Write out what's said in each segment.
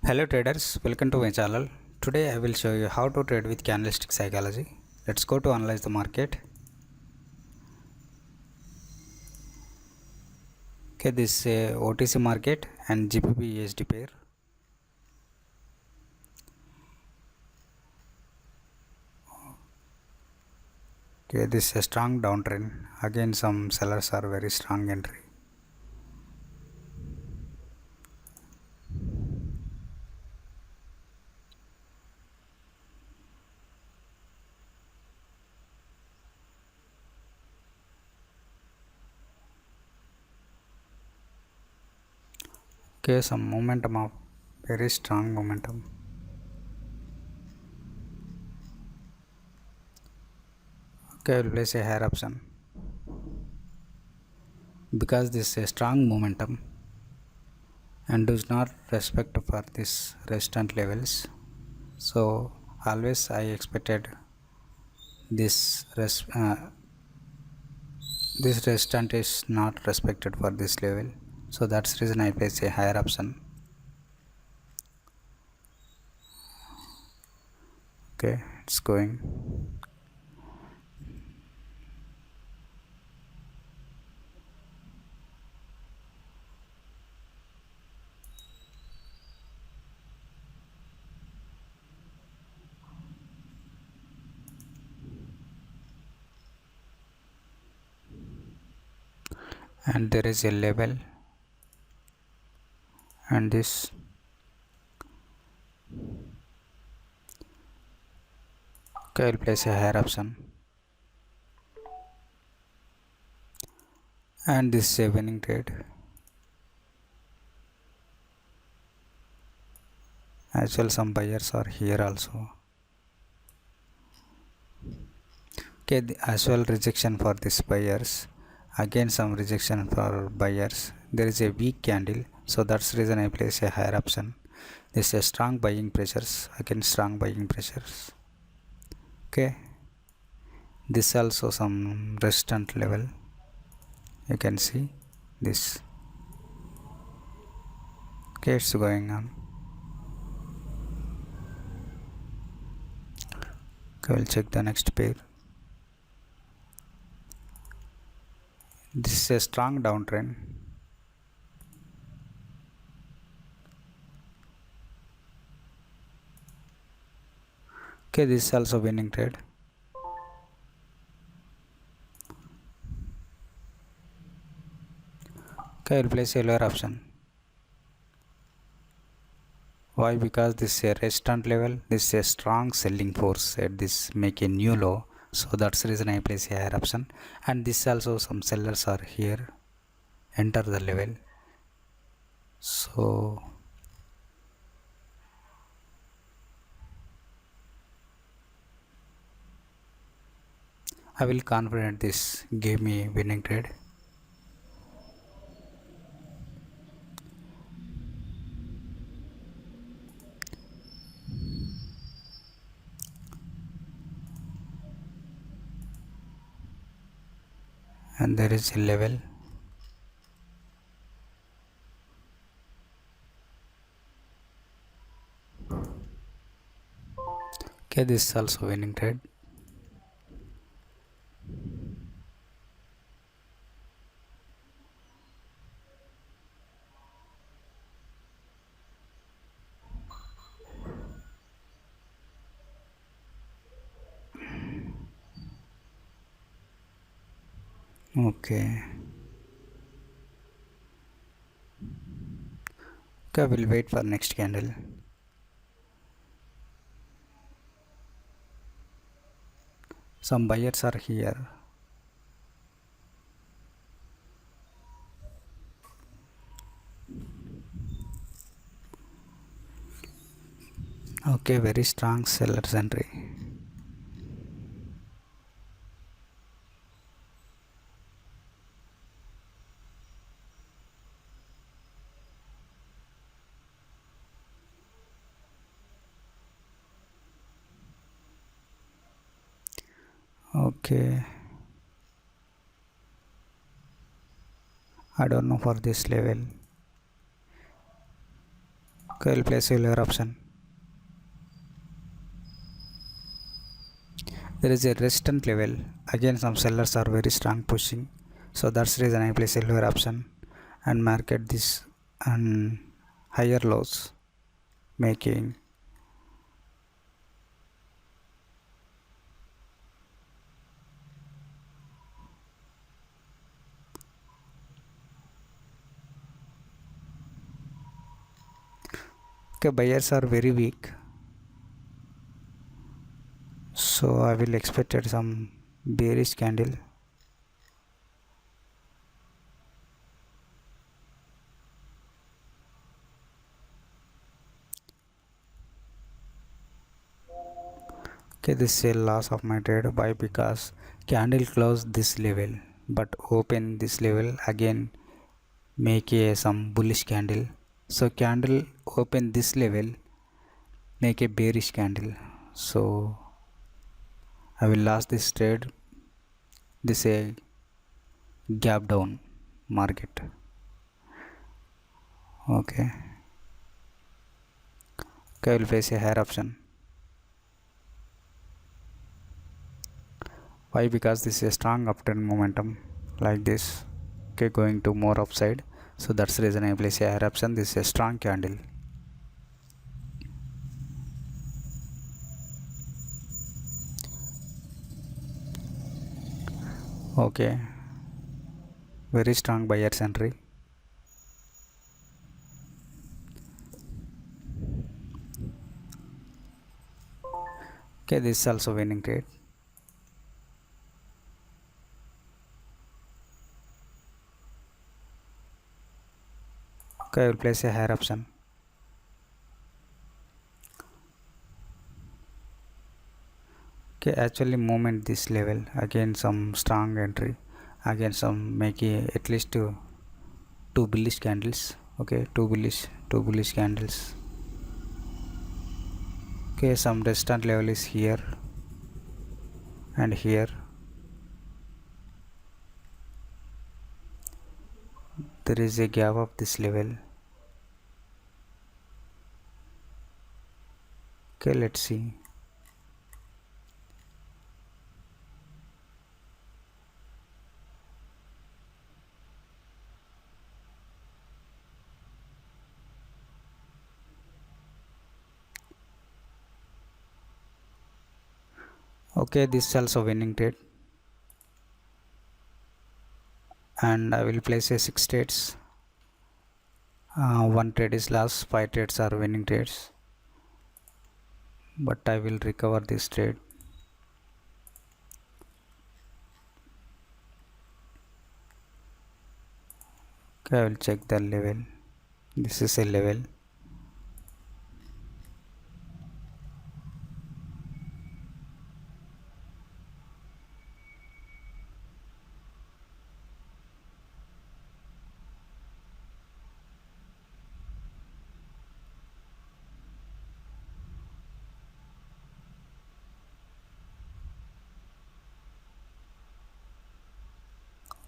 Hello traders, welcome to my channel. Today I will show you how to trade with candlestick psychology. Let's go to analyze the market. Okay, this is a OTC market and GBP USD pair. Okay, this is a strong downtrend. Again, some sellers are very strong entry. Okay, some momentum of very strong momentum. Okay, I will place a higher option because this is a strong momentum and does not respect for this resistance levels. So always I expected this this resistance is not respected for this level, so that's the reason I place a higher option. Okay, it's going. And there is a level and this. Okay, I'll place a higher option and this is a winning trade. As well, some buyers are here also. Okay, as well rejection for this buyers. Again some rejection for buyers. There is a weak candle, so that's the reason I place a higher option. This is a strong buying pressures, again strong buying pressures. Okay, this also some resistance level, you can see this. Okay, it's going on. Okay, we'll check the next pair. This is a strong downtrend. Okay, this is also winning trade. Okay, I'll place a lower option. Why? Because this is a resistance level, this is a strong selling force at this make a new low, so that's the reason I place a higher option. And this also some sellers are here, enter the level, so I will confident this gave me winning trade. And there is a level. Okay, this is also winning trade. Okay. Okay, we'll wait for next candle. Some buyers are here. Okay, very strong sellers entry. Okay, I don't know for this level. Okay, I'll place a lower option. There is a resistance level. Again, some sellers are very strong pushing, so that's the reason I place a lower option and market this and higher lows, making okay. Buyers are very weak, so I will expect some bearish candle. Okay, this is a loss of my trade. Why? Because candle closed this level but open this level again, make some bullish candle. So candle open this level, make a bearish candle. So I will lose this trade. This is a gap down market. Okay. Okay, I will place a higher option. Why? Because this is a strong uptrend momentum like this. Okay, going to more upside. So that's the reason I place a higher option. This is a strong candle. Okay, very strong buyer's entry. Okay, this is also winning trade. Okay, I will place a higher option. Okay, actually movement this level, again some strong entry, again some making at least two bullish candles. Okay, two bullish candles. Okay, some resistance level is here and here. There is a gap of this level. Okay, let's see. Okay, this is also winning trade, and I will place a 6 trades. One trade is lost, 5 trades are winning trades, but I will recover this trade. Okay, I will check the level. This is a level.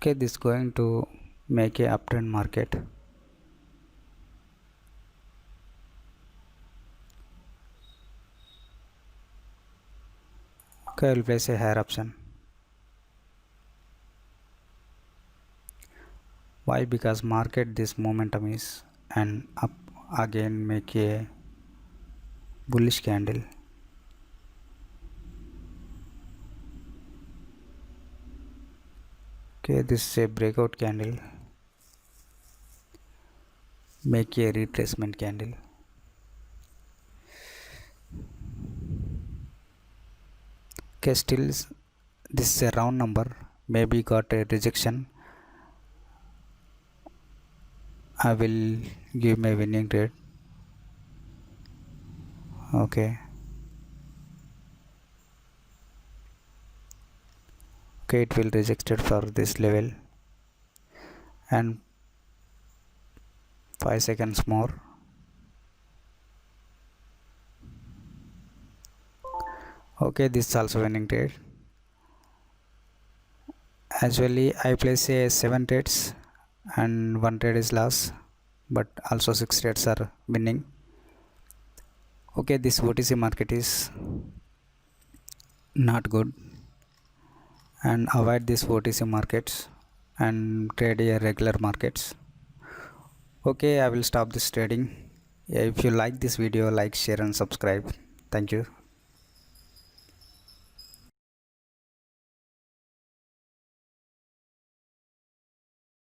Okay, this is going to make a uptrend market. Okay, I will place a higher option. Why? Because market this momentum is and up again, make a bullish candle. Okay, this is a breakout candle, make a retracement candle. Okay, still this is a round number, maybe got a rejection. I will give my winning trade. Okay. Okay, it will rejected for this level, and 5 seconds more. Okay, this is also winning trade. Actually I place a 7 trades and 1 trade is lost, but also 6 trades are winning. Okay, this OTC market is not good, and avoid this OTC markets and trade a regular markets. Okay, I will stop this trading. If you like this video, like, share and subscribe. Thank you.